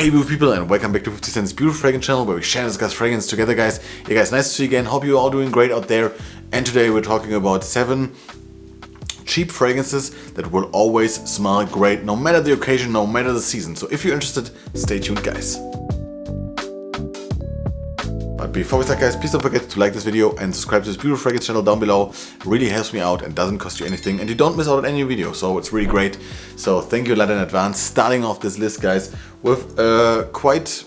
Hey beautiful people, and welcome back to 50 Cent's Beautiful Fragrance channel, where we share and discuss fragrance together, guys. Hey guys, nice to see you again. Hope you're all doing great out there. And today we're talking about 7 cheap fragrances that will always smell great, no matter the occasion, no matter the season. So if you're interested, stay tuned, guys. But before we start, guys, please don't forget to like this video and subscribe to this Beautiful Fragrance channel down below. It really helps me out and doesn't cost you anything, and you don't miss out on any video, so it's really great. So thank you a lot in advance. Starting off this list, guys, with a quite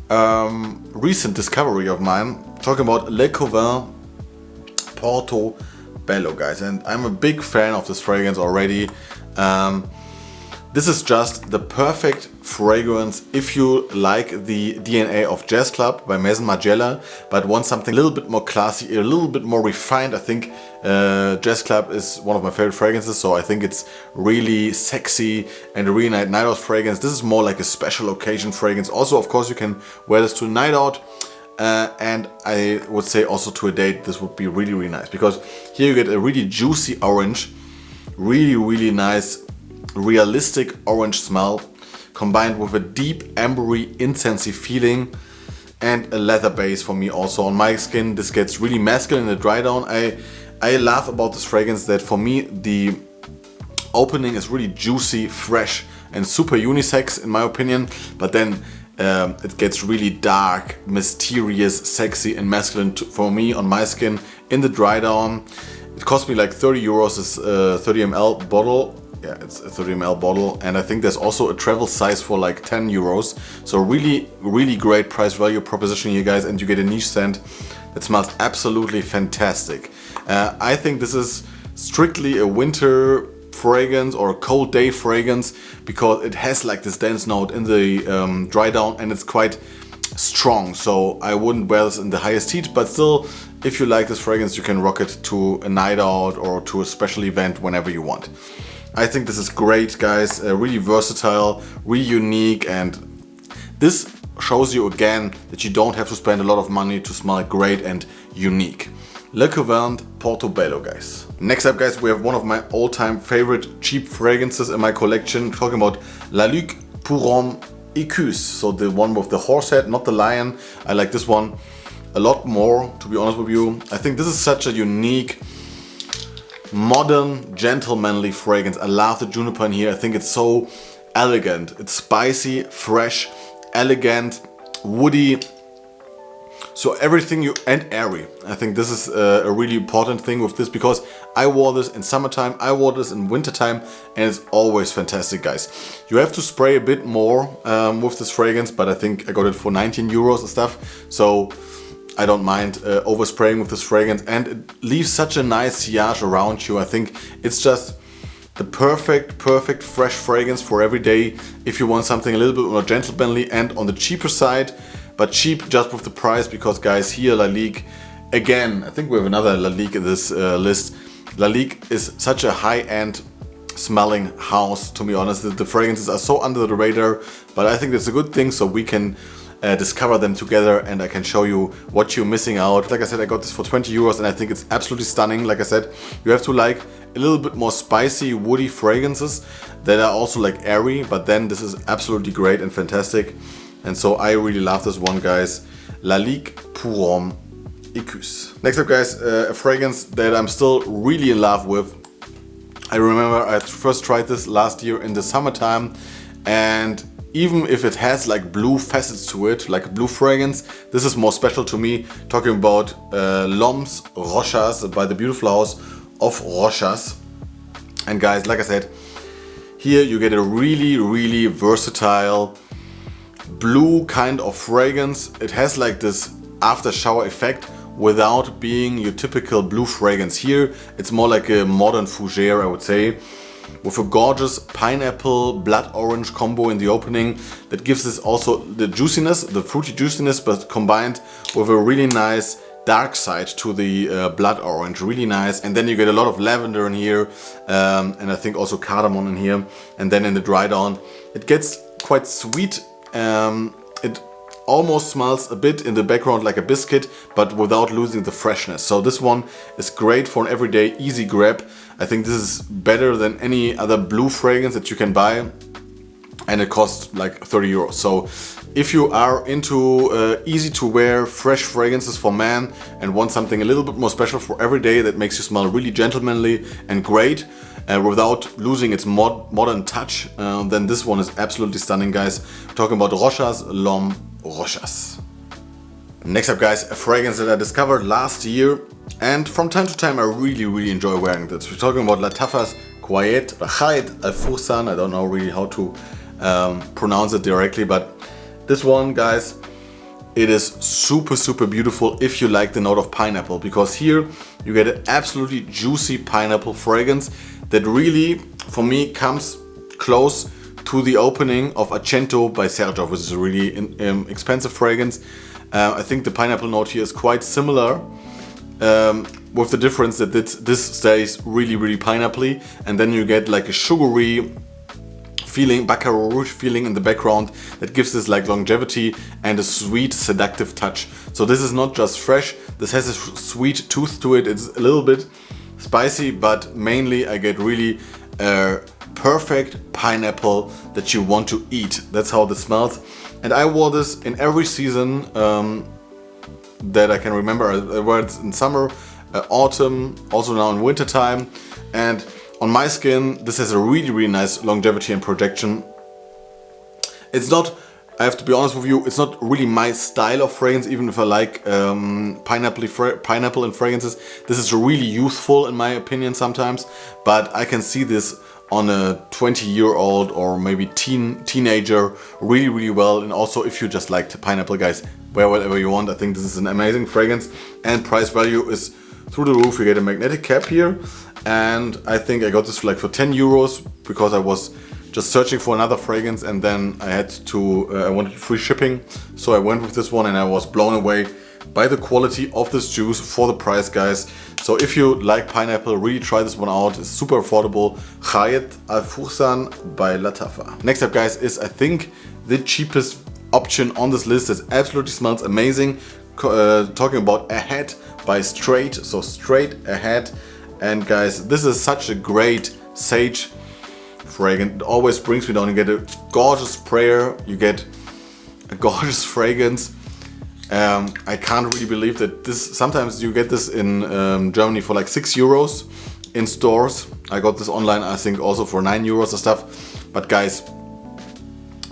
recent discovery of mine, talking about Le Couvent Porto Bello, guys, and I'm a big fan of this fragrance already. This is just the perfect fragrance if you like the DNA of Jazz Club by Maison Margiela, but want something a little bit more classy, a little bit more refined. I think Jazz Club is one of my favorite fragrances, so I think it's really sexy and a really night out fragrance. This is more like a special occasion fragrance. Also, of course, you can wear this to a night out. And I would say also to a date, this would be really, really nice, because here you get a really juicy orange, really nice, realistic orange smell, combined with a deep ambery, incensey feeling, and a leather base for me also. On my skin, this gets really masculine in the dry down. I love about this fragrance that for me, the opening is really juicy, fresh, and super unisex in my opinion, but then it gets really dark, mysterious, sexy, and masculine for me on my skin in the dry down. It cost me like 30 euros, this 30 ml bottle. Yeah, it's a 30 ml bottle, and I think there's also a travel size for like 10 euros. So really great price value proposition here, guys, and you get a niche scent that smells absolutely fantastic. I think this is strictly a winter fragrance or a cold day fragrance, because it has like this dense note in the dry down, and it's quite strong. So I wouldn't wear this in the highest heat, but still, if you like this fragrance, you can rock it to a night out or to a special event whenever you want. I think this is great, guys, really versatile, really unique, and this shows you again that you don't have to spend a lot of money to smell great and unique. Le Couvent Porto Bello, guys. Next up, guys, we have one of my all-time favorite cheap fragrances in my collection, talking about LaLique Equus, so the one with the horse head, not the lion. I like this one a lot more, to be honest with you. I think this is such a unique, modern, gentlemanly fragrance. I love the juniper in here. I think it's so elegant. It's spicy, fresh, elegant, woody. So everything and airy. I think this is a really important thing with this, because I wore this in summertime, I wore this in wintertime, and it's always fantastic, guys. You have to spray a bit more with this fragrance, but I think I got it for 19 euros and stuff. So I don't mind overspraying with this fragrance, and it leaves such a nice sillage around you. I think it's just the perfect fresh fragrance for every day if you want something a little bit more gentlemanly and on the cheaper side, but cheap just with the price, because, guys, here LaLique, again, I think we have another LaLique in this list. LaLique is such a high-end smelling house, to be honest. The fragrances are so under the radar, but I think that's a good thing, so we can discover them together, and I can show you what you're missing out. Like I said, I got this for 20 euros, and I think it's absolutely stunning. Like I said, you have to like a little bit more spicy, woody fragrances that are also like airy, but then this is absolutely great and fantastic. And so I really love this one, guys. LaLique Equus. Next up, guys, a fragrance that I'm still really in love with. I remember I first tried this last year in the summertime, and even if it has like blue facets to it, like a blue fragrance, this is more special to me. Talking about L'Homme's Rochas by the beautiful house of Rochas. And, guys, like I said, here you get a really versatile blue kind of fragrance. It has like this after shower effect without being your typical blue fragrance. Here it's more like a modern fougere, I would say, with a gorgeous pineapple blood orange combo in the opening that gives this also the juiciness, the fruity juiciness, but combined with a really nice dark side to the blood orange, really nice. And then you get a lot of lavender in here, and I think also cardamom in here. And then in the dry down, it gets quite sweet. It almost smells a bit in the background like a biscuit, but without losing the freshness. So this one is great for an everyday easy grab. I think this is better than any other blue fragrance that you can buy. and it costs like 30 euros. So if you are into easy to wear fresh fragrances for men and want something a little bit more special for every day that makes you smell really gentlemanly and great without losing its modern touch, then this one is absolutely stunning, guys. We're talking about Rochas L'Homme Rochas. Next up, guys, a fragrance that I discovered last year, and from time to time I really enjoy wearing this. We're talking about Lattafa's Quaed, Fursan. I don't know really how to pronounce it directly, but this one, guys, it is super beautiful if you like the note of pineapple, because here you get an absolutely juicy pineapple fragrance that really, for me, comes close to the opening of Accento by Sergio, which is a really expensive fragrance. I think the pineapple note here is quite similar, with the difference that this stays really pineapple-y, and then you get like a sugary feeling, Baccarat Rouge feeling in the background that gives this like longevity and a sweet seductive touch. So this is not just fresh, this has a sweet tooth to it. It's a little bit spicy, but mainly I get really perfect pineapple that you want to eat. That's how this smells. And I wore this in every season that I can remember. I wore it in summer, autumn, also now in winter time. And on my skin, this has a really nice longevity and projection. It's not, I have to be honest with you, it's not really my style of fragrance, even if I like pineapple in fragrances. This is really youthful in my opinion sometimes, but I can see this on a 20-year-old or maybe teenager really well. And also if you just like pineapple, guys, wear whatever you want. I think this is an amazing fragrance, and price value is through the roof. You get a magnetic cap here, and I think I got this for like for 10 euros because I was just searching for another fragrance, and then I had to, I wanted free shipping, so I went with this one, and I was blown away by the quality of this juice for the price, guys. So if you like pineapple, really try this one out. It's super affordable. Quaed Al Fursan by Lattafa. Next up, guys, is I think the cheapest option on this list that absolutely smells amazing. Talking about Ahead by STR8, so STR8 Ahead. And guys, this is such a great sage fragrance. It always brings me down. You get a gorgeous sprayer, you get a gorgeous fragrance. I can't really believe that this, sometimes you get this in Germany for like 6 euros in stores. I got this online, I think also for 9 euros or stuff. But guys,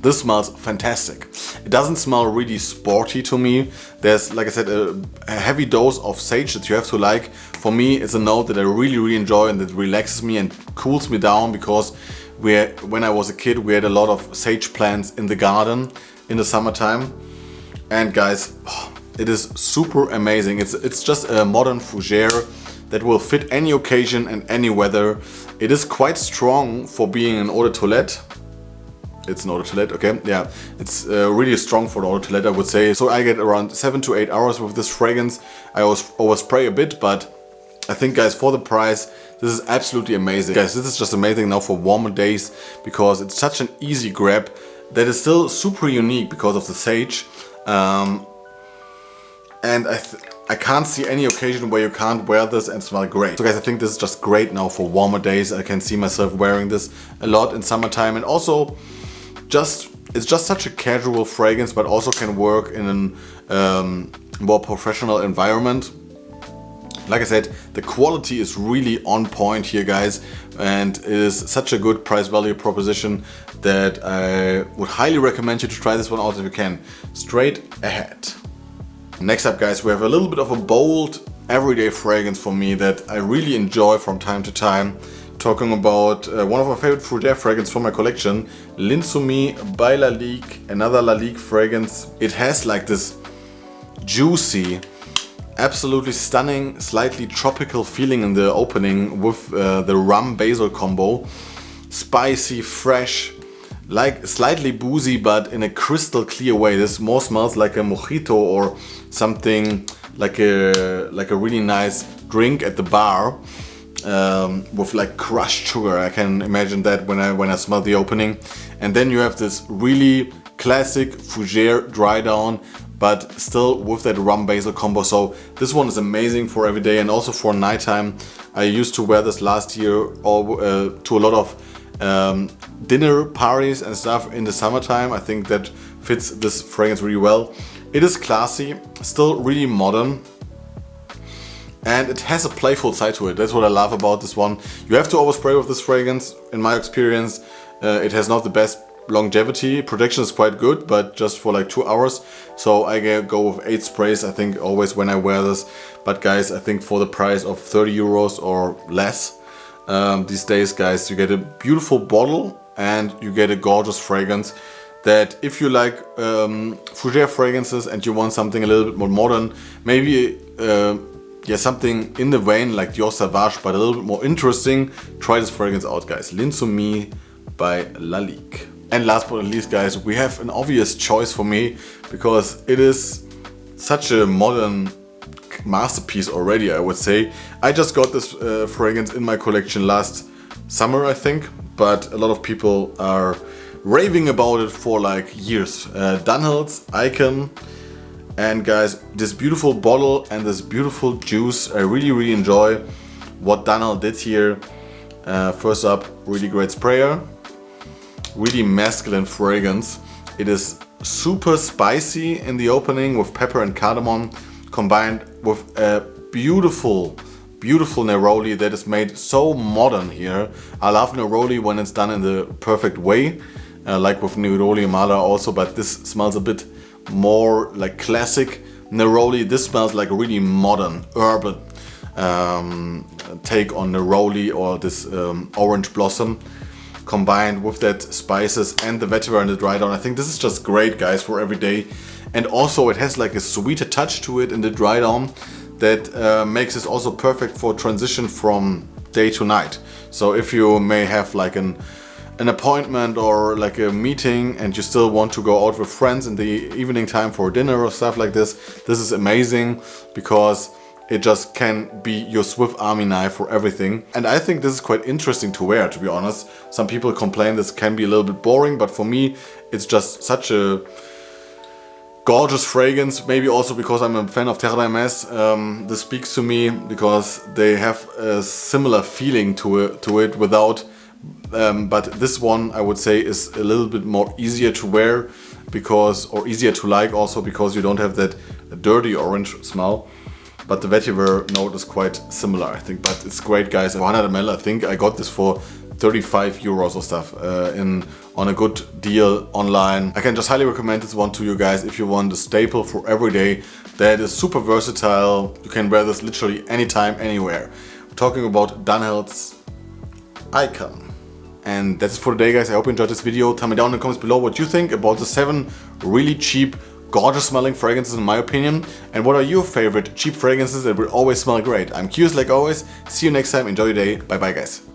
this smells fantastic. It doesn't smell really sporty to me. There's, like I said, a heavy dose of sage that you have to like. For me, it's a note that I really enjoy and that relaxes me and cools me down, because when I was a kid, we had a lot of sage plants in the garden in the summertime. And guys, it is super amazing. It's just a modern fougere that will fit any occasion and any weather. It is quite strong for being an eau de toilette. It's an eau de toilette, okay, yeah. It's really strong for an eau de toilette, I would say. So I get around 7 to 8 hours with this fragrance. I overspray a bit, but I think, guys, for the price, this is absolutely amazing. Guys, this is just amazing now for warmer days, because it's such an easy grab that is still super unique because of the sage. And I can't see any occasion where you can't wear this and smell great. So guys, I think this is just great now for warmer days. I can see myself wearing this a lot in summertime, and also it's just such a casual fragrance, but also can work in a more professional environment. Like I said, the quality is really on point here, guys, and it is such a good price value proposition that I would highly recommend you to try this one out if you can. STR8 Ahead. Next up, guys, we have a little bit of a bold everyday fragrance for me that I really enjoy from time to time. Talking about one of my favorite fougere fragrances from my collection, L'Insoumis by LaLique, another LaLique fragrance. It has like this juicy, absolutely stunning, slightly tropical feeling in the opening with the rum basil combo. Spicy, fresh, like slightly boozy, but in a crystal clear way. This more smells like a mojito or something like a really nice drink at the bar. With like crushed sugar. I can imagine that when I smell the opening. And then you have this really classic fougere dry down, but still with that rum basil combo. So this one is amazing for every day and also for nighttime. I used to wear this last year to a lot of dinner parties and stuff in the summertime. I think that fits this fragrance really well. It is classy, still really modern, and it has a playful side to it. That's what I love about this one. You have to overspray with this fragrance, in my experience. It has not the best longevity. Protection is quite good, but just for like 2 hours. So I go with 8 sprays, I think, always when I wear this. But guys, I think for the price of 30 euros or less these days, guys, you get a beautiful bottle and you get a gorgeous fragrance that if you like fougere fragrances and you want something a little bit more modern, maybe yeah, something in the vein like Dior Sauvage, but a little bit more interesting, try this fragrance out, guys. L'Insoumis by LaLique. And last but not least, guys, we have an obvious choice for me because it is such a modern masterpiece already, I would say. I just got this fragrance in my collection last summer, I think, but a lot of people are raving about it for like years. Dunhill's Icon. And guys, this beautiful bottle and this beautiful juice, I really enjoy what Dunhill did here. First up, really great sprayer. Really masculine fragrance. It is super spicy in the opening with pepper and cardamom, combined with a beautiful neroli that is made so modern here. I love neroli when it's done in the perfect way, like with neroli mala also, but this smells a bit more like classic neroli. This smells like a really modern, urban take on neroli or this orange blossom, combined with that spices and the vetiver and the dry down. I think this is just great, guys, for every day. And also it has like a sweeter touch to it in the dry down that makes this also perfect for transition from day to night. So if you may have like an appointment or like a meeting and you still want to go out with friends in the evening time for dinner or stuff like this, this is amazing because it just can be your Swift Army knife for everything. And I think this is quite interesting to wear, to be honest. Some people complain this can be a little bit boring, but for me, it's just such a gorgeous fragrance. Maybe also because I'm a fan of Terre d'Hermès. This speaks to me because they have a similar feeling to it without, but this one I would say is a little bit more easier to wear because, or easier to like also because you don't have that dirty orange smell. But the vetiver note is quite similar, I think. But it's great, guys. 100 ml, I think I got this for 35 euros or stuff on a good deal online. I can just highly recommend this one to you guys if you want a staple for every day that is super versatile. You can wear this literally anytime, anywhere. We're talking about Dunhill's Icon. And that's it for today, guys. I hope you enjoyed this video. Tell me down in the comments below what you think about the 7 really cheap, gorgeous smelling fragrances in my opinion, and what are your favorite cheap fragrances that will always smell great. I'm curious like always. See you next time. Enjoy your day. Bye bye, guys.